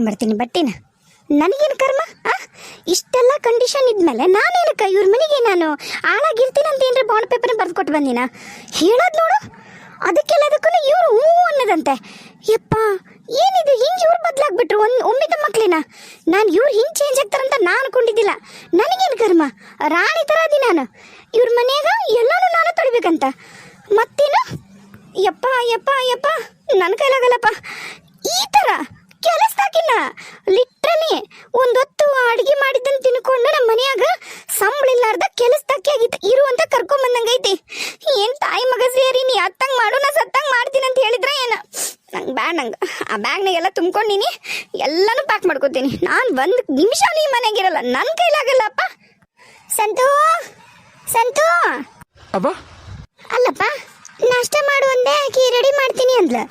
ತೊಗೊಂಬರ್ತೀನಿ ಬಟ್ಟಿನ. ನನಗೇನು ಕರ್ಮ? ಇಷ್ಟೆಲ್ಲ ಕಂಡೀಷನ್ ಇದ್ಮೇಲೆ ನಾನೇನಕ್ಕ ಇವ್ರ ಮನೆಗೆ ನಾನು ಹಾಳಾಗಿರ್ತೀನಿ ಅಂತ ಏನ್ರಿ ಬಾಂಡ್ ಪೇಪರ್ನ ಬರೆದು ಕೊಟ್ಟು ಬಂದಿನ? ಹೇಳೋದು ನೋಡು, ಅದಕ್ಕೆಲ್ಲದಕ್ಕೂ ಇವ್ರು ಹೂ ಅನ್ನೋದಂತೆ. ಯಪ್ಪ, ಏನಿದು ಹಿಂಗೆ ಇವ್ರು ಬದಲಾಗ್ಬಿಟ್ರು ಒಮ್ಮಿದ ಮಕ್ಳಿನ. ನಾನು ಇವ್ರು ಹಿಂಗೆ ಚೇಂಜ್ ಆಗ್ತಾರಂತ ನಾನು ಅನ್ಕೊಂಡಿದ್ದಿಲ್ಲ. ನನಗೇನು ಕರ್ಮ? ರಾಣಿ ಥರ ಅದಿ ನಾನು. ಇವ್ರ ಮನೆಯಾಗ ಎಲ್ಲನೂ ನಾನು ತೊಳಿಬೇಕಂತ ಮತ್ತೇನು? ಯಪ್ಪ ಯಪ್ಪ ಯಪ್ಪ, ನನ್ನ ಕೈಲಾಗಲ್ಲಪ್ಪ ಈ ಥರ ಕೆಲಸದಾಕಿನ. ಲಿಟ್ರಲಿ ಒಂದೊತ್ತು ಅಡುಗೆ ಮಾಡಿದ್ದನ್ನು ತಿನ್ಕೊಂಡು ನಮ್ಮ ಮನೆಯಾಗ ಸಂಬಳ ಇಲ್ಲಾರ್ದ ಕೆಲಸದಾಕಿ ಆಗಿತ್ತು ಇರುವಂತ ಕರ್ಕೊಂಬಂದಂಗೈತಿ. ಏನು ತಾಯಿ ಮಗ ಸೇರಿ ನೀ ಅತ್ತಂಗೆ ಮಾಡು, ನಾ ಸತ್ತಂಗೆ ಮಾಡ್ತೀನಿ ಅಂತ ಹೇಳಿದ್ರೆ ಏನು? ನಂಗೆ ನಂಗೆ ಆ ಬ್ಯಾಗ್ನಾಗೆಲ್ಲ ತುಂಬ್ಕೊಂಡಿನಿ, ಎಲ್ಲನೂ ಪ್ಯಾಕ್ ಮಾಡ್ಕೊತೀನಿ. ನಾನು ಒಂದು ನಿಮಿಷ ಈ ಮನೆಗಿರಲ್ಲ, ನನ್ನ ಕೈಲಾಗಲ್ಲಪ್ಪ. ಸಂತು ಸಂತು ಅಲ್ಲಪ್ಪ, ನಾಷ್ಟ ಮಾಡು ಅಂದೆ, ಆಕಿ ರೆಡಿ ಮಾಡ್ತೀನಿ ಅಂದ್ಲು.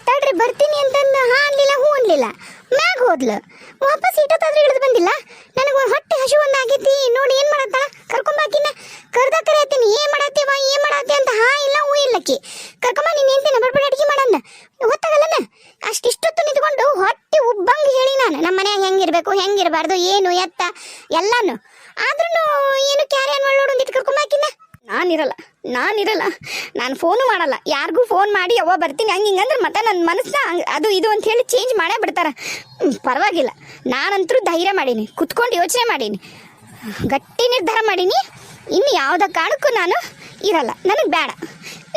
ತಡ್ರಿ ಬರ್ತೀನಿ ಅಂತಂದು ಹಾ ಅನ್ಲಿಲ್ಲ, ಹೂ ಅನ್ಲಿಲ್ಲ, ಮ್ಯಾಗ ಹೋದ್ಲು. ವಾಪಸ್ ಇಟ್ಟೋತಾದ್ರೂ ಇಳಿದು ಬಂದಿಲ್ಲ. ನನಗೆ ಹೊಟ್ಟೆ ಹಸು ಒಂದು ಆಗೈತಿ. ನೋಡಿ ಏನು ಮಾಡತ್ತಾಳ, ಕರ್ಕೊಂಬಾಕಿನ ಕರ್ದ ಕರೆಯತ್ತೀನಿ. ಏನು ಮಾಡತ್ತೀವ ಏನು ಮಾಡತ್ತೆ ಅಂತ ಹಾ ಇಲ್ಲ ಹೂ ಇಲ್ಲಕ್ಕಿ. ಕರ್ಕೊಂಬ ನೀನು ನಿಂತೀನಿ, ಬರ್ಬೇಡ ಅಡುಗೆ ಮಾಡಂದ. ಗೊತ್ತಾಗಲ್ಲನ ಅಷ್ಟಿಷ್ಟೊತ್ತು ನಿಂತ್ಕೊಂಡು ಹೊಟ್ಟೆ ಉಬ್ಬಂಗೆ ಹೇಳಿ ನಾನು ನಮ್ಮ ಮನ್ಯಾಗ ಹೆಂಗಿರ್ಬೇಕು ಹೆಂಗಿರಬಾರ್ದು ಏನು ಎತ್ತ ಎಲ್ಲಾನು. ಆದ್ರೂ ಏನು ಕ್ಯಾರಿ ಅನ್ವಳ್ ಒಂದಿಟ್ಟು ಕರ್ಕೊಂಬಾಕಿನ. ನಾನಿರಲ್ಲ, ನಾನು ಫೋನು ಮಾಡಲ್ಲ ಯಾರಿಗೂ. ಫೋನ್ ಮಾಡಿ ಅವ್ವ ಬರ್ತೀನಿ ಹಂಗೆ ಹಿಂಗಂದ್ರೆ ಮತ್ತೆ ನನ್ನ ಮನಸ್ಸನ್ನ ಅದು ಇದು ಅಂತ ಹೇಳಿ ಚೇಂಜ್ ಮಾಡೇ ಬಿಡ್ತಾರೆ. ಪರವಾಗಿಲ್ಲ, ನಾನಂತರೂ ಧೈರ್ಯ ಮಾಡೀನಿ, ಕುತ್ಕೊಂಡು ಯೋಚನೆ ಮಾಡೀನಿ, ಗಟ್ಟಿ ನಿರ್ಧಾರ ಮಾಡೀನಿ. ಇನ್ನು ಯಾವುದೇ ಕಾರಣಕ್ಕೂ ನಾನು ಇರಲ್ಲ. ನನಗೆ ಬೇಡ.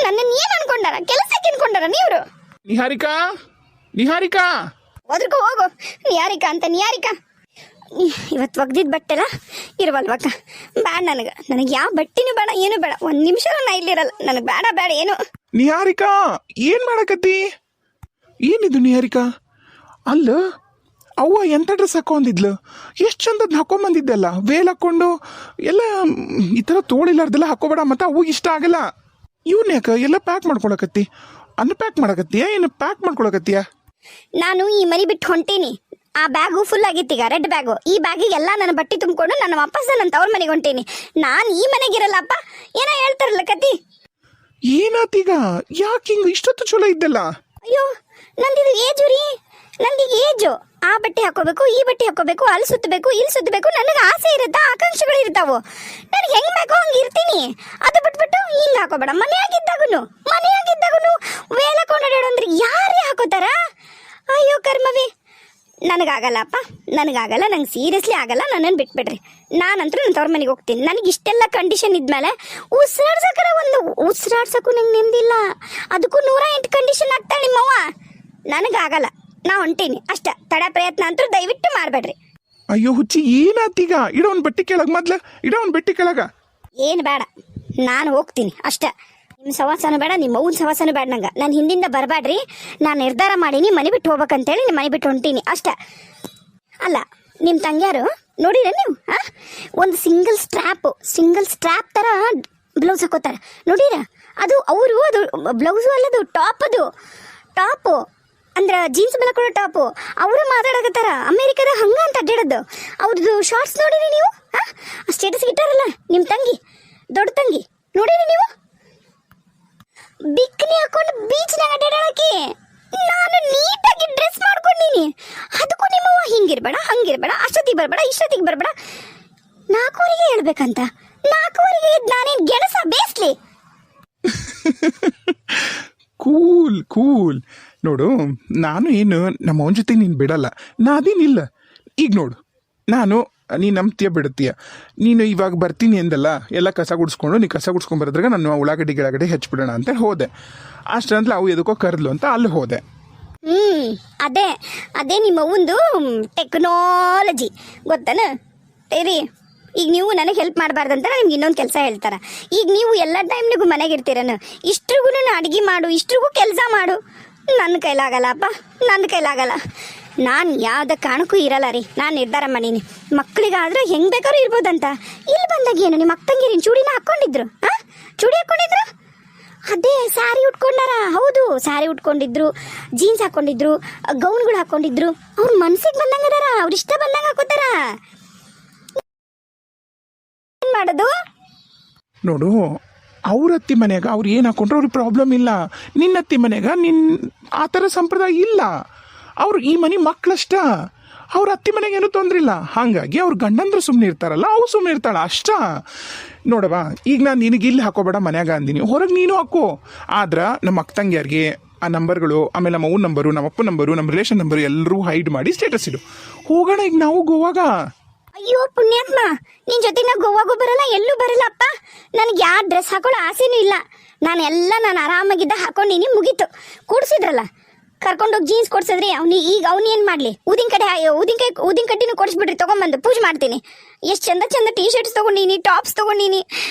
ನನ್ನನ್ನು ಏನು ಅನ್ಕೊಂಡಾರ, ಕೆಲಸಕ್ಕೆ ಅನ್ಕೊಂಡಾರ ನೀವ್ರು? ನಿಹಾರಿಕಾ ಹೋದ್ರಕೋ ಹೋಗು. ನಿಹಾರಿಕಾ ಇವತ್ತು ಒಗ್ದಿದ್ದು ಬಟ್ಟೆಲ್ಲ ಇರುವಲ್ವಕ್ಕ? ಬೇಡ ನನಗೆ ಯಾವ ಬಟ್ಟಿನೂ ಬೇಡ, ಏನು ಬೇಡ. ಒಂದು ನಿಮಿಷ ನಾ ಇಲ್ಲಿರಲ್ಲ. ನನಗೆ ಬೇಡ ಏನು. ನಿಹಾರಿಕಾ ಏನ್ ಮಾಡಕತ್ತಿ? ಏನಿದು ನಿಹಾರಿಕಾ? ಅಲ್ಲ ಅವ್ವ ಎಂತ ಡ್ರೆಸ್ ಹಾಕೊಂಡಿದ್ಲು, ಎಷ್ಟು ಚಂದದ್ ಹಾಕೊಂಬಂದಿದ್ದೆಲ್ಲ, ವೇಲ್ ಹಾಕೊಂಡು ಎಲ್ಲ ಈ ಥರ ತೋಳಿಲ್ಲಾರ್ದೆಲ್ಲ ಹಾಕೋಬೇಡ, ಮತ್ತೆ ಅವು ಇಷ್ಟ ಆಗಲ್ಲ. ಇವನ್ ಯಾಕ ಎಲ್ಲ ಪ್ಯಾಕ್ ಮಾಡ್ಕೊಳಕತ್ತಿ? ಅನ್ಪ್ಯಾಕ್ ಮಾಡಕತ್ತೀಯ ಏನು ಪ್ಯಾಕ್ ಮಾಡ್ಕೊಳಕತ್ತೀಯ? ನಾನು ಈ ಮನೆ ಬಿಟ್ಟು ಹೊಂಟೀನಿ. ಆ ಬ್ಯಾಗು ಫುಲ್ ಆಗಿತ್ತು, ಈಗ ರೆಡ್ ಬ್ಯಾಗು. ಈ ಬ್ಯಾಗಿಗೆಲ್ಲ ನನ್ನ ಬಟ್ಟೆ ತುಂಬಿಕೊಂಡು ನಾನು ವಾಪಸ್ ನನ್ನ ತವ್ರ ಮನೆಗೆ ಹೊಂಟೀನಿ. ನಾನು ಈ ಮನೆಗಿರಲ್ಲಪ್ಪ. ಏನೋ ಹೇಳ್ತಾರಲ್ಲ ಕತಿ. ಏನಾತೀಗ? ಯಾಕೆ ಹಿಂಗ ಇಷ್ಟೊತ್ತು ಚಲೋ ಇದ್ದಲ್ಲ? ಅಯ್ಯೋ, ನಂದಿದು ಏಜು ರೀ, ನಂದೀಗ ಏಜು. ಆ ಬಟ್ಟೆ ಹಾಕೋಬೇಕು, ಈ ಬಟ್ಟೆ ಹಾಕೋಬೇಕು, ಅಲ್ಲಿ ಸುತ್ತಬೇಕು, ಇಲ್ಲಿ ಸುತ್ತಬೇಕು. ನನಗೆ ಆಸೆ ಇರುತ್ತಾ, ಆಕಾಂಕ್ಷೆಗಳು ಇರ್ತಾವು. ನನಗೆ ಹೆಂಗ್ ಬೇಕೋ ಹಂಗೆ ಇರ್ತೀನಿ. ಅದು ಬಿಟ್ಬಿಟ್ಟು ಹಿಂಗೆ ಹಾಕೋಬೇಡ. ಮನೆಯಾಗಿದ್ದಾಗೂ ವೇಲ ಕೊಂಡಾಡೋದು ಅಂದ್ರೆ ಯಾರೇ ಹಾಕೋತಾರ? ಅಯ್ಯೋ ಕರ್ಮವೇ, ನನಗಾಗಲ್ಲಪ್ಪ, ನನಗಾಗಲ್ಲ. ನಂಗೆ ಸೀರಿಯಸ್ಲಿ ಆಗಲ್ಲ. ನನ್ನನ್ನು ಬಿಟ್ಬಿಡ್ರಿ. ನಾನಂತರೂ ನನ್ನ ತವ್ರ ಮನೆಗೆ ಹೋಗ್ತೀನಿ. ನನಗೆ ಇಷ್ಟೆಲ್ಲ ಕಂಡೀಷನ್ ಇದ್ಮೇಲೆ ಉಸಿರಾಡ್ಸಕ್ಕೂ ನಂಗೆ ನೆಮ್ಮದಿಲ್ಲ. ಅದಕ್ಕೂ 108 ಕಂಡೀಷನ್ ಆಗ್ತಾಳೆ ನಿಮ್ಮವ್ವ. ನನಗಾಗಲ್ಲ, ನಾ ಹೊಂಟೀನಿ ಅಷ್ಟ. ತಡ ಪ್ರಯತ್ನ ಅಂತೂ ದಯವಿಟ್ಟು ಮಾಡಬೇಡ್ರಿ. ಅಯ್ಯೋ ಹುಚ್ಚಿ, ಏನಾತೀಗ? ಇಡೋ ಒಂದು ಬಟ್ಟೆ ಕೆಳಗೆ, ಮೊದ್ಲು ಇಡೋ ಒಂದು ಬಟ್ಟೆ ಕೆಳಗ. ಏನು ಬೇಡ, ನಾನು ಹೋಗ್ತೀನಿ ಅಷ್ಟ. ನಿಮ್ಮ ಸವಾಸನೂ ಬೇಡ, ನಿಮ್ಮ ಅವ್ನ ಸವಾಸನೂ ಬೇಡ ನಂಗೆ. ನಾನು ಹಿಂದಿಂದ ಬರಬೇಡ್ರಿ. ನಾನು ನಿರ್ಧಾರ ಮಾಡೀನಿ, ಮನೆ ಬಿಟ್ಟು ಹೋಗ್ಬೇಕಂತೇಳಿ ನಿಮ್ಮ ಮನೆ ಬಿಟ್ಟು ಹೊಂಟೀನಿ ಅಷ್ಟ. ಅಲ್ಲ, ನಿಮ್ಮ ತಂಗ್ಯಾರು ನೋಡಿರ ನೀವು? ಒಂದು ಸಿಂಗಲ್ ಸ್ಟ್ರ್ಯಾಪ್ ಥರ ಬ್ಲೌಸ್ ಹಾಕೋತಾರೆ ನೋಡಿರ? ಅದು ಬ್ಲೌಸು ಅಲ್ಲದು, ಟಾಪು ಅಂದ್ರೆ ಜೀನ್ಸ್ ಮೇಲೆ ಕೊಡೋ ಟಾಪು. ಅವರು ಮಾತಾಡಕತ್ತಾರ ಅಮೇರಿಕದ ಹಂಗ ಅಂತ ಅಡ್ಡಾಡೋದು. ಅವ್ರದ್ದು ಶಾರ್ಟ್ಸ್ ನೋಡಿರಿ ನೀವು? ಸ್ಟೇಟಸ್ ಇಟ್ಟಾರಲ್ಲ ನಿಮ್ಮ ತಂಗಿ, ದೊಡ್ಡ ತಂಗಿ, ನೋಡಿರಿ ನೀವು? ಬಿಕ್ನಿ ಹಾಕೊಂಡು ಬೀಚ್ನಾಗ ಅಡ್ಡಾಡಕ್ಕೆ. ನಾನು ನೀಟಾಗಿ ಡ್ರೆಸ್ ಮಾಡ್ಕೊಂಡೀನಿ. ಅದಕ್ಕೂ ನಿಮ್ಮವ್ವ ಹಿಂಗಿರ್ಬೇಡ ಹಂಗಿರ್ಬೇಡ, ಅಷ್ಟೊತ್ತಿಗೆ ಬರಬೇಡ ಇಷ್ಟೊತ್ತಿಗೆ ಬರಬೇಡ. 4:00 ಹೇಳ್ಬೇಕಂತ. 4:00 ನಾನೇನು ಗೆಣಸ ಬೇಯಿಸ್ಲಿ? ಕೂಲ್ ನೋಡು, ನಾನು ಏನು ನಮ್ಮ ಅವನ ಜೊತೆ ನೀನು ಬಿಡಲ್ಲ, ನಾದೇನಿಲ್ಲ. ಈಗ ನೋಡು, ನೀನು ನಂಬ್ತೀಯ ಬಿಡುತ್ತೀಯ. ನೀನು ಇವಾಗ ಬರ್ತೀನಿ ಎಂದಲ್ಲ, ಎಲ್ಲ ಕಸ ಗುಡಿಸ್ಕೊಂಡು ನೀ ಕಸ ಗುಡಿಸ್ಕೊಂಡು ಬರೋದ್ರಾಗ ನಾನು ಉಳ್ಳಾಗಡ್ಡಿ ಗಿಳಗಡೆ ಹೆಚ್ಚಿಬಿಡೋಣ ಅಂತ ಹೋದೆ. ಅಷ್ಟಂತಲೇ ಅವು ಎದಕ್ಕೋ ಕರೆದ್ಲು ಅಂತ ಅಲ್ಲಿ ಹೋದೆ. ಅದೇ ನಿಮ್ಮ ಒಂದು ಟೆಕ್ನಾಲಜಿ ಗೊತ್ತಾನ ರೀ. ಈಗ ನೀವು ನನಗೆ ಹೆಲ್ಪ್ ಮಾಡಬಾರ್ದಂತ ನಿಮ್ಗೆ ಇನ್ನೊಂದು ಕೆಲಸ ಹೇಳ್ತಾರೆ. ಈಗ ನೀವು ಎಲ್ಲ ಟೈಮ್ನಿಗೂ ಮನೆಗಿರ್ತೀರನು, ಇಷ್ಟ್ರಿಗೂ ಅಡುಗೆ ಮಾಡು, ಇಷ್ಟ್ರಿಗೂ ಕೆಲಸ ಮಾಡು. ನನ್ನ ಕೈಲಾಗಲ್ಲಪ್ಪ, ನನ್ನ ಕೈಲಾಗಲ್ಲ. ನಾನು ಯಾವುದೇ ಕಾರಣಕ್ಕೂ ಇರಲ್ಲ ರೀ. ನಾನು ನಿರ್ಧಾರ ಮಾಡೀನಿ. ಮಕ್ಕಳಿಗಾದ್ರೆ ಹೆಂಗೆ ಬೇಕಾದ್ರೂ ಇರ್ಬೋದಂತ. ಇಲ್ಲಿ ಬಂದಾಗ ಏನು ನಿಮ್ಮ ಅಕ್ಕಂಗಿರಿನ ಚೂಡಿನ ಹಾಕ್ಕೊಂಡಿದ್ರು? ಚೂಡಿ ಹಾಕ್ಕೊಂಡಿದ್ರು? ಅದೇ ಸ್ಯಾರಿ ಉಟ್ಕೊಂಡಾರ. ಹೌದು, ಸ್ಯಾರಿ ಉಟ್ಕೊಂಡಿದ್ರು, ಜೀನ್ಸ್ ಹಾಕ್ಕೊಂಡಿದ್ರು, ಗೌನ್ಗಳು ಹಾಕ್ಕೊಂಡಿದ್ರು. ಅವ್ರ ಮನ್ಸಿಗೆ ಬಂದಂಗೆ ಅದಾರ, ಅವ್ರ ಇಷ್ಟ ಬಂದಂಗೆ ಹಾಕೋತಾರ. ಏನು ಮಾಡೋದು ನೋಡು, ಅವ್ರ ಅತ್ತಿ ಮನೆಯಾಗ ಅವ್ರು ಏನು ಹಾಕೊಂಡ್ರು ಅವ್ರಿಗೆ ಪ್ರಾಬ್ಲಮ್ ಇಲ್ಲ. ನಿನ್ನ ಅತ್ತಿ ಮನೆಯಾಗ ಆ ಥರ ಸಂಪ್ರದಾಯ ಇಲ್ಲ. ಅವ್ರು ಈ ಮನೆ ಮಕ್ಕಳಷ್ಟ. ಅವ್ರ ಅತ್ತಿ ಮನೆಗೆ ಏನೂ ತೊಂದ್ರೆ ಇಲ್ಲ. ಹಾಗಾಗಿ ಅವ್ರ ಗಂಡಂದ್ರು ಸುಮ್ಮನೆ ಇರ್ತಾರಲ್ಲ, ಅವು ಸುಮ್ಮನೆ ಇರ್ತಾಳ ಅಷ್ಟ. ನೋಡವಾ, ಈಗ ನಾನು ನಿನಗೆ ಇಲ್ಲಿ ಹಾಕೋಬೇಡ ಮನ್ಯಾಗ ಅಂದಿನಿ, ಹೊರಗೆ ನೀನು ಹಾಕೋ. ಆದ್ರೆ ನಮ್ಮ ಅಕ್ಕ ತಂಗಿಯರಿಗೆ ಆ ನಂಬರ್ಗಳು, ಆಮೇಲೆ ನಮ್ಮ ಅವ್ನ ನಂಬರು, ನಮ್ಮ ಅಪ್ಪ ನಂಬರು, ನಮ್ಮ ರಿಲೇಷನ್ ನಂಬರು ಎಲ್ಲರೂ ಹೈಡ್ ಮಾಡಿ ಸ್ಟೇಟಸ್ ಇಡು. ಹೋಗೋಣ ಈಗ ನಾವು ಗೋವಾಗ. ಅಯ್ಯೋ ಪುಣ್ಯಾತ್ಮ, ನಿನ್ ಜೊತೆ ನಾ ಗೋವಾಗೂ ಬರಲ್ಲ, ಎಲ್ಲೂ ಬರಲ್ಲ ಅಪ್ಪ. ನನಗೆ ಯಾವ ಡ್ರೆಸ್ ಹಾಕೊಳ್ಳೋ ಆಸೆನೂ ಇಲ್ಲ. ನಾನು ಆರಾಮಾಗಿದ್ದ ಹಾಕೊಂಡಿನಿ, ಮುಗೀತು. ಕೂಡ್ಸಿದ್ರಲ್ಲ, ಕರ್ಕೊಂಡೋಗಿ ಜೀನ್ಸ್ ಕೊಡ್ಸಿದ್ರಿ. ಅವ್ನು ಏನು ಮಾಡಲಿ? ಊದಿನ ಕಡ್ಡಿನೂ ಕೊಡಿಸ್ಬಿಡ್ರಿ, ತೊಗೊಂಬಂದು ಪೂಜೆ ಮಾಡ್ತೀನಿ. ಎಷ್ಟು ಚಂದ ಚಂದ ಟೀ ಶರ್ಟ್ಸ್ ತೊಗೊಂಡಿನಿ, ಟಾಪ್ಸ್ ತೊಗೊಂಡಿನಿ,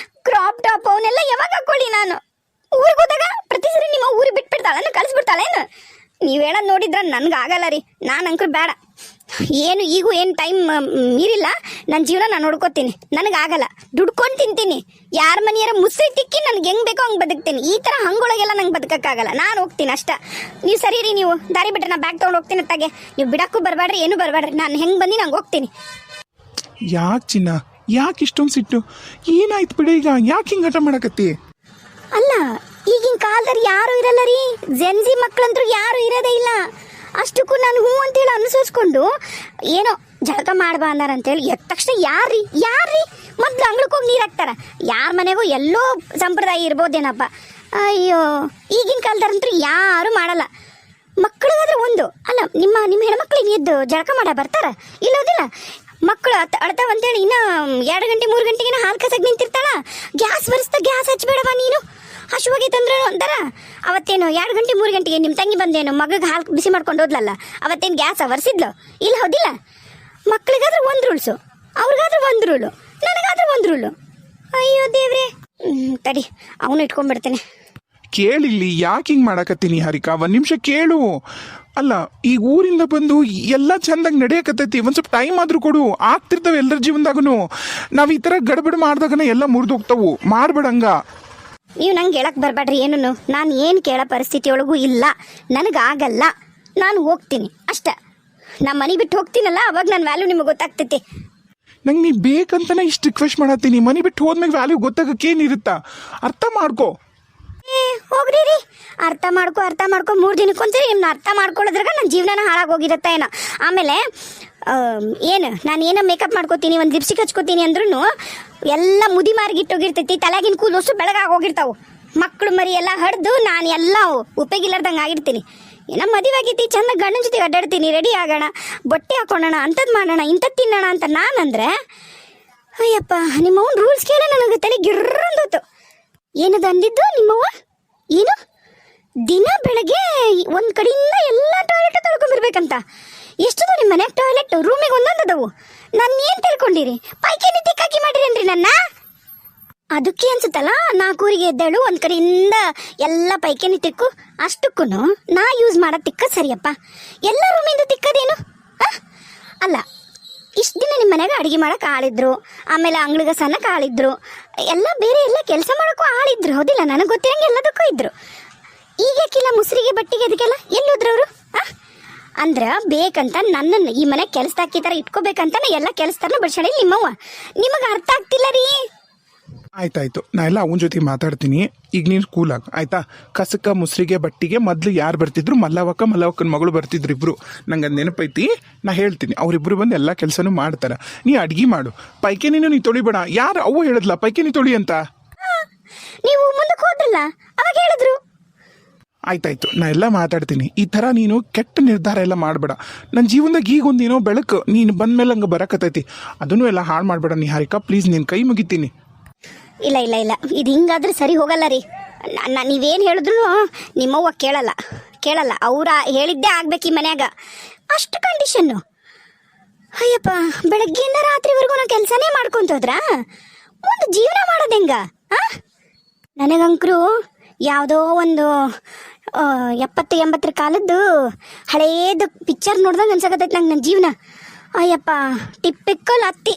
ಕ್ರಾಪ್ ಟಾಪ್, ಅವನ್ನೆಲ್ಲ ಯಾವಾಗ ಹಾಕೊಳ್ಳಿ ನಾನು? ಊರಿಗೆ ಹೋದಾಗ ಪ್ರತಿ ಸರಿ ನಿಮ್ಮ ಊರಿಗೆ ಬಿಟ್ಬಿಡ್ತಾಳೇನು, ಕಳಿಸ್ಬಿಡ್ತಾಳೇನು? ನೀವು ಹೇಳೋದು ನೋಡಿದ್ರೆ ನನ್ಗೆ ಆಗಲ್ಲ ರೀ. ನಾನು ಅಂಕರು ಬೇಡ. ಈಗೂ ಏನು ಟೈಮ್ ಮೀರಿಲ್ಲ. ನನ್ನ ಜೀವನ ನಾನು ನೋಡ್ಕೋತೀನಿ. ನನಗಾಗಲ್ಲ. ದುಡ್ಕೊಂಡು ತಿಂತೀನಿ. ಯಾರ ಮನೆಯಾರ ಮುಸ್ರಿ ತಿಕ್ಕಿ ನನಗೆ ಹೆಂಗೆ ಬೇಕೋ ಹಂಗೆ ಬದುಕ್ತೀನಿ. ಈ ಥರ ಹಂಗೊಳಗೆಲ್ಲ ನಂಗೆ ಬದುಕಕ್ಕಾಗಲ್ಲ. ನಾನು ಹೋಗ್ತೀನಿ ಅಷ್ಟ. ನೀವು ಸರಿ ರೀ, ನೀವು ದಾರಿ ಬಿಟ್ಟರೆ ನಾ ಬ್ಯಾಗ್ ತೊಗೊಂಡು ಹೋಗ್ತೀನಿ. ಅತ್ತಾಗೆ ನೀವು ಬಿಡಕ್ಕೂ ಬರಬೇಡ್ರಿ, ಏನೂ ಬರಬೇಡ್ರಿ. ನಾನು ಹೆಂಗೆ ಬಂದು ನಂಗೆ ಹೋಗ್ತೀನಿ. ಯಾಕೆ ಚಿನ್ನ, ಯಾಕೆ ಇಷ್ಟೊಂದು ಸಿಟ್ಟು? ಏನಾಯ್ತು ಬಿಡ ಈಗ, ಯಾಕೆ ಹಿಂಗೆ ಹಠ ಮಾಡಕತ್ತಿ? ಅಲ್ಲ, ಈಗಿನ ಕಾಲದಲ್ಲಿ ಯಾರು ಇರಲ್ಲ ರೀ. ಜೆನ್ಜಿ ಮಕ್ಕಳಂತೂ ಯಾರು ಇರೋದೇ ಇಲ್ಲ. ಅಷ್ಟಕ್ಕೂ ನಾನು ಹ್ಞೂ ಅಂತೇಳಿ ಅನುಸರಿಸ್ಕೊಂಡು ಏನೋ ಜಳಕ ಮಾಡ್ಬಾ ಅಂದಾರಂತೇಳಿ ಎದ್ದ ತಕ್ಷಣ ಯಾರ್ರೀ ಮೊದಲು ಅಂಗ್ಳಕ್ಕೆ ಹೋಗಿ ನೀರು ಹಾಕ್ತಾರ. ಯಾರ ಮನೆಗೂ ಎಲ್ಲೋ ಸಂಪ್ರದಾಯ ಇರ್ಬೋದೇನಪ್ಪ. ಅಯ್ಯೋ, ಈಗಿನ ಕಾಲದಂತೂ ಯಾರು ಮಾಡಲ್ಲ. ಮಕ್ಕಳಿಗಾದ್ರೆ ಒಂದು ಅಲ್ಲ, ನಿಮ್ಮ ಹೆಣ್ಮಕ್ಳಿಗೆ ಎದ್ದು ಜಳಕ ಮಾಡ ಬರ್ತಾರ? ಇಲ್ಲೋದಿಲ್ಲ. ಮಕ್ಕಳು ಅಳ್ತಾವಂತೇಳಿ ಇನ್ನ 2 ಗಂಟೆ 3 ಗಂಟೆಗೆ ಹಾಲು ಕಸಕ್ಕೆ ನಿಂತಿರ್ತಾಳ. ಗ್ಯಾಸ್ ಬರಿಸ್ತಾ, ಗ್ಯಾಸ್ ಹಚ್ಬೇಡವಾ ನೀನು, ಹಸುವಾಗೈತಂದ್ರೆ ಅಂತಾರ. ಅವತ್ತೇನು 2 ಗಂಟೆ 3 ಗಂಟೆಗೆ ನಿಮ್ಮ ತಂಗಿ ಬಂದೇನು ಮಗಗೆ ಹಾಲು ಬಿಸಿ ಮಾಡ್ಕೊಂಡು ಹೋದ್ಲಲ್ಲ, ಅವತ್ತೇನು ಗ್ಯಾಸ್ ಒರೆಸಿದ್ಲು? ಇಲ್ಲ, ಹೌದಿಲ್ಲ? ಮಕ್ಕಳಿಗಾದ್ರೆ ಒಂದು ರೂಲ್ಸು, ಅವ್ರಿಗಾದ್ರೆ ಒಂದು ರೂಲು, ನನಗಾದ್ರೆ ಒಂದು ರೂಲು. ಅಯ್ಯೋ ದೇವ್ರೆ, ತಡಿ ಅವನು ಇಟ್ಕೊಂಡ್ಬಿಡ್ತೇನೆ. ಕೇಳಿಲ್ಲಿ, ಯಾಕೆ ಹಿಂಗೆ ಮಾಡಕತ್ತೀನಿ ಹಾರಿಕಾ? ಒಂದು ನಿಮಿಷ ಕೇಳು. ಅಲ್ಲ, ಈಗ ಊರಿಂದ ಬಂದು ಎಲ್ಲ ಚಂದಾಗಿ ನಡೆಯಕತ್ತೈತಿ. ಒಂದು ಸ್ವಲ್ಪ ಟೈಮ್ ಆದ್ರೂ ಕೊಡು. ಆಗ್ತಿರ್ತಾವೆ ಎಲ್ಲರ ಜೀವನದಾಗೂ. ನಾವು ಈ ಥರ ಗಡಬಡ ಮಾಡಿದಾಗನ ಎಲ್ಲ ಮುರಿದೋಗ್ತಾವು. ಮಾಡ್ಬೇಡಂಗ. ನೀವು ನಂಗೆ ಹೇಳಕ್ ಬರಬೇಡ್ರಿ ಏನೂ. ನಾನು ಏನು ಕೇಳೋ ಪರಿಸ್ಥಿತಿ ಒಳಗೂ ಇಲ್ಲ. ನನಗಾಗಲ್ಲ. ನಾನು ಹೋಗ್ತೀನಿ ಅಷ್ಟ. ನಮ್ಮ ಮನೆ ಬಿಟ್ಟು ಹೋಗ್ತೀನಲ್ಲ, ಅವಾಗ ನನ್ನ ವ್ಯಾಲ್ಯೂ ನಿಮಗೆ ಗೊತ್ತಾಗ್ತೈತಿ. ನಂಗೆ ನೀ ಬೇಕಂತನೇ ಇಷ್ಟು ರಿಕ್ವೆಸ್ಟ್ ಮಾಡತ್ತೀನಿ. ಮನೆ ಬಿಟ್ಟು ಹೋದ್ಮೇಲೆ ವ್ಯಾಲ್ಯೂ ಗೊತ್ತಾಗಕ್ಕೇನಿರುತ್ತಾ? ಅರ್ಥ ಮಾಡ್ಕೋ. ಹೋಗ್ರಿ ರೀ, ಅರ್ಥ ಮಾಡ್ಕೊ 3 ದಿನಕ್ಕೊಂದ್ಸರಿ ನಿಮ್ನ ಅರ್ಥ ಮಾಡ್ಕೊಳ್ಳೋದ್ರಾಗ ನನ್ನ ಜೀವನ ಹಾಳಾಗೋಗಿರುತ್ತೆ ಏನೋ. ಆಮೇಲೆ ನಾನು ಏನೋ ಮೇಕಪ್ ಮಾಡ್ಕೋತೀನಿ, ಒಂದು ಲಿಪ್ಸ್ಟಿಕ್ ಹಚ್ಕೋತೀನಿ ಅಂದ್ರೂ ಎಲ್ಲ ಮುದಿ ಮಾರ್ಗಿಟ್ಟೋಗಿರ್ತೈತಿ. ತಲೆಗಿನ ಕೂದಲು ಅಷ್ಟು ಬೆಳಗಾಗೋಗಿರ್ತಾವೆ. ಮಕ್ಕಳು ಮರಿ ಎಲ್ಲ ಹಡ್ದು ನಾನು ಎಲ್ಲ ಉಪಯೋಗಿಲ್ಲಾರ್ದಂಗೆ ಆಗಿರ್ತೀನಿ. ಏನೋ ಮದುವೆ ಆಗೈತಿ, ಚಂದ ಗಂಡನ ಜೊತೆಗೆ ಅಡ್ಡಾಡ್ತೀನಿ, ರೆಡಿ ಆಗೋಣ, ಬಟ್ಟೆ ಹಾಕೊಳ್ಳೋಣ, ಅಂಥದ್ದು ಮಾಡೋಣ, ಇಂಥದ್ದು ತಿನ್ನೋಣ ಅಂತ ನಾನಂದ್ರೆ, ಅಯ್ಯಪ್ಪ ನಿಮ್ಮವ್ನ ರೂಲ್ಸ್ ಕೇಳಿ ನನಗೆ ತಲೆ ಗಿರ್ರಂದೋತು. ಏನದು ಅಂದಿದ್ದು ನಿಮ್ಮವ್ವ? ಏನು ದಿನ ಬೆಳಗ್ಗೆ ಒಂದು ಕಡೆಯಿಂದ ಎಲ್ಲ ಟಾಯ್ಲೆಟ್ ತೊಳ್ಕೊಂಡ್ಬರ್ಬೇಕಂತ? ಎಷ್ಟದು ನಿಮ್ಮ ಮನ್ಯಾಗ ಟಾಯ್ಲೆಟ್? ರೂಮಿಗೆ ಒಂದೊಂದದವು. ನಾನು ಏನು ತಿಳ್ಕೊಂಡಿರಿ? ಪೈಕೇನಿ ತಿಕ್ಕಾಕಿ ಮಾಡಿರೇನ್ರಿ ನನ್ನ? ಅದಕ್ಕೆ ಅನ್ಸುತ್ತಲ್ಲ, 4 ಊರಿಗೆ ಎದ್ದೇಳು, ಒಂದು ಕಡೆಯಿಂದ ಎಲ್ಲ ಪೈಕೇನಿ ತಿಕ್ಕು. ಅಷ್ಟಕ್ಕೂ ನಾ ಯೂಸ್ ಮಾಡೋ ತಿಕ್ಕ ಸರಿಯಪ್ಪ. ಎಲ್ಲ ರೂಮಿಂದ ತಿಕ್ಕದೇನು? ಅಲ್ಲ, ಇಷ್ಟು ದಿನ ನಿಮ್ಮ ಮನ್ಯಾಗ ಅಡುಗೆ ಮಾಡೋಕೆ ಆಳಿದ್ರು, ಆಮೇಲೆ ಅಂಗ್ಳಿಗೆ ಸಣ್ಣಕ್ಕೆ ಆಳಿದ್ರು, ಎಲ್ಲ ಬೇರೆ ಎಲ್ಲ ಕೆಲಸ ಮಾಡೋಕ್ಕೂ ಆಳಿದ್ರು, ಹೌದಿಲ್ಲ? ನನಗೆ ಗೊತ್ತಿರಂಗೆ ಎಲ್ಲದಕ್ಕೂ ಇದ್ರು. ಈಗಕ್ಕಿಲ್ಲ ಮುಸ್ರಿಗೆ ಬಟ್ಟಿಗೆ ಅದಕ್ಕೆಲ್ಲ ಎಲ್ಲೋದ್ರು ಅವರು? ಅಂದ್ರೆ ಬೇಕಂತ ನನ್ನನ್ನು ಈ ಮನೆಗೆ ಕೆಲಸದಾಕಿ ಥರ ಇಟ್ಕೋಬೇಕಂತ ಎಲ್ಲ ಕೆಲಸದಾರನ ಬಡ್ಸಾಡಿ ನಿಮ್ಮವ್ವ. ನಿಮಗೆ ಅರ್ಥ ಆಗ್ತಿಲ್ಲ ರೀ. ಆಯ್ತಾಯ್ತು, ನಾ ಎಲ್ಲ ಅವನ ಜೊತೆ ಮಾತಾಡ್ತೀನಿ. ಈಗ ನೀನು ಸ್ಕೂಲಾಗ ಆಯ್ತಾ? ಕಸಕ ಮುಸ್ರಿಗೆ ಬಟ್ಟಿಗೆ ಮೊದಲು ಯಾರು ಬರ್ತಿದ್ರು? ಮಲ್ಲವಕ್ಕನ ಮಗಳು ಬರ್ತಿದ್ರು ಇಬ್ರು. ನಂಗೆ ಅದು ನೆನಪೈತಿ. ನಾ ಹೇಳ್ತೀನಿ, ಅವರಿಬ್ರು ಬಂದು ಎಲ್ಲ ಕೆಲಸನೂ ಮಾಡ್ತಾರೆ. ನೀ ಅಡ್ಗೆ ಮಾಡು, ಪೈಕೇನಿನೂ ನೀ ತೊಳಿಬೇಡ. ಯಾರು ಅವ್ವ ಹೇಳಿದ್ಲ ಪೈಕೇನಿ ತೊಳಿ ಅಂತ? ನೀವು ಮುಂದಕ್ಕೆ ಹೋದ್ರಲ್ಲ, ಅವಾಗ ಹೇಳಿದ್ರು. ಆಯ್ತಾಯ್ತು, ನಾ ಎಲ್ಲ ಮಾತಾಡ್ತೀನಿ. ಈ ಥರ ನೀನು ಕೆಟ್ಟ ನಿರ್ಧಾರ ಎಲ್ಲ ಮಾಡಬೇಡ. ನನ್ನ ಜೀವನದಾಗ ಈಗ ಒಂದೇನೋ ಬೆಳಕು ನೀನು ಬಂದ್ಮೇಲೆ ಹಂಗೆ ಬರಕತ್ತೈತಿ. ಅದನ್ನು ಎಲ್ಲ ಹಾಳು ಮಾಡಬೇಡ ನಿಹಾರಿಕಾ, ಪ್ಲೀಸ್. ನಿನ್ನ ಕೈ ಮುಗಿತೀನಿ. ಇಲ್ಲ, ಇದು ಹಿಂಗಾದ್ರೆ ಸರಿ ಹೋಗಲ್ಲ ರೀ. ನೀವೇನು ಹೇಳಿದ್ರು ನಿಮ್ಮವ್ವ ಕೇಳಲ್ಲ. ಅವ್ರ ಹೇಳಿದ್ದೇ ಆಗ್ಬೇಕು ಈ ಮನ್ಯಾಗ. ಅಷ್ಟು ಕಂಡೀಷನ್ನು. ಅಯ್ಯಪ್ಪ, ಬೆಳಗ್ಗೆಯಿಂದ ರಾತ್ರಿವರೆಗೂ ನಾವು ಕೆಲಸನೇ ಮಾಡ್ಕೊಂತೋದ್ರ ಒಂದು ಜೀವನ ಮಾಡೋದು ಹೆಂಗ? ನನಗಂಕರು ಯಾವುದೋ ಒಂದು 70-80 ಕಾಲದ್ದು ಹಳೇದು ಪಿಕ್ಚರ್ ನೋಡ್ದಂಗೆ ಅನ್ಸಕತ್ತೈತೆ ನಂಗೆ ನನ್ನ ಜೀವನ. ಅಯ್ಯಪ್ಪ, ಟಿಪ್ಪಿಕಲ್ ಅತ್ತಿ.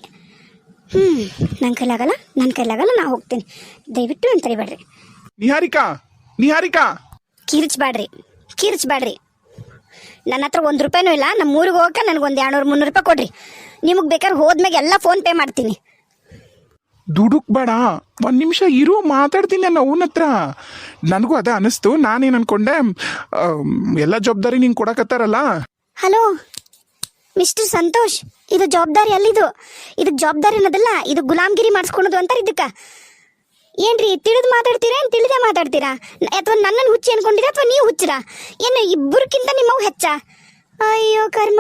ನನ್ನ ಕೈಲಾಗಲ್ಲ, ನಾ ಹೋಗ್ತೀನಿ. ದಯವಿಟ್ಟು ಅಂತ ತರಿಬೇಡ್ರಿ. ನಿಹಾರಿಕಾ ಕಿರ್ಚ್ಬೇಡ್ರಿ. ನನ್ನ ಹತ್ರ 1 ರೂಪಾಯಿನೂ ಇಲ್ಲ. ನಮ್ಮ ಊರಿಗೆ ಹೋಗಕ್ಕೆ ನನಗೊಂದು 200-300 ರೂಪಾಯಿ ಕೊಡ್ರಿ. ನಿಮಗೆ ಬೇಕಾದ್ರೆ ಹೋದ್ಮ್ಯಾಗ ಎಲ್ಲ ಫೋನ್ ಪೇ ಮಾಡ್ತೀನಿ. ದುಡುಕ್ ಬೇಡ, 1 ನಿಮಿಷ ಇರು, ಮಾತಾಡ್ತೀನಿ ನಾನು ಅವನ ಹತ್ರ. ನನಗೂ ಅದೇ ಅನಿಸ್ತು. ನಾನೇನು ಅನ್ಕೊಂಡೆ, ಎಲ್ಲ ಜವಾಬ್ದಾರಿ ನಿಂಗೆ ಕೊಡಕತ್ತಾರಲ್ಲ. ಹಲೋ ಮಿಸ್ಟರ್ ಸಂತೋಷ್, ಇದು ಜವಾಬ್ದಾರಿ ಅಲ್ಲಿದು. ಇದಕ್ಕೆ ಜವಾಬ್ದಾರಿ ಅನ್ನೋದಲ್ಲ, ಇದು ಗುಲಾಮ್ಗಿರಿ ಮಾಡಿಸ್ಕೊಳೋದು ಅಂತಾರೆ ಇದಕ್ಕೆ. ಏನ್ರಿ, ತಿಳಿದು ಮಾತಾಡ್ತೀರಾ ಏನು ತಿಳಿದೇ ಮಾತಾಡ್ತೀರಾ? ಅಥವಾ ನನ್ನನ್ನು ಹುಚ್ಚಿ ಅನ್ಕೊಂಡಿರಾ ಅಥವಾ ನೀವು ಹುಚ್ಚರಾ? ಏನು ಇಬ್ಬರಕ್ಕಿಂತ ನಿಮ್ಮವು ಹೆಚ್ಚ? ಅಯ್ಯೋ ಕರ್ಮ.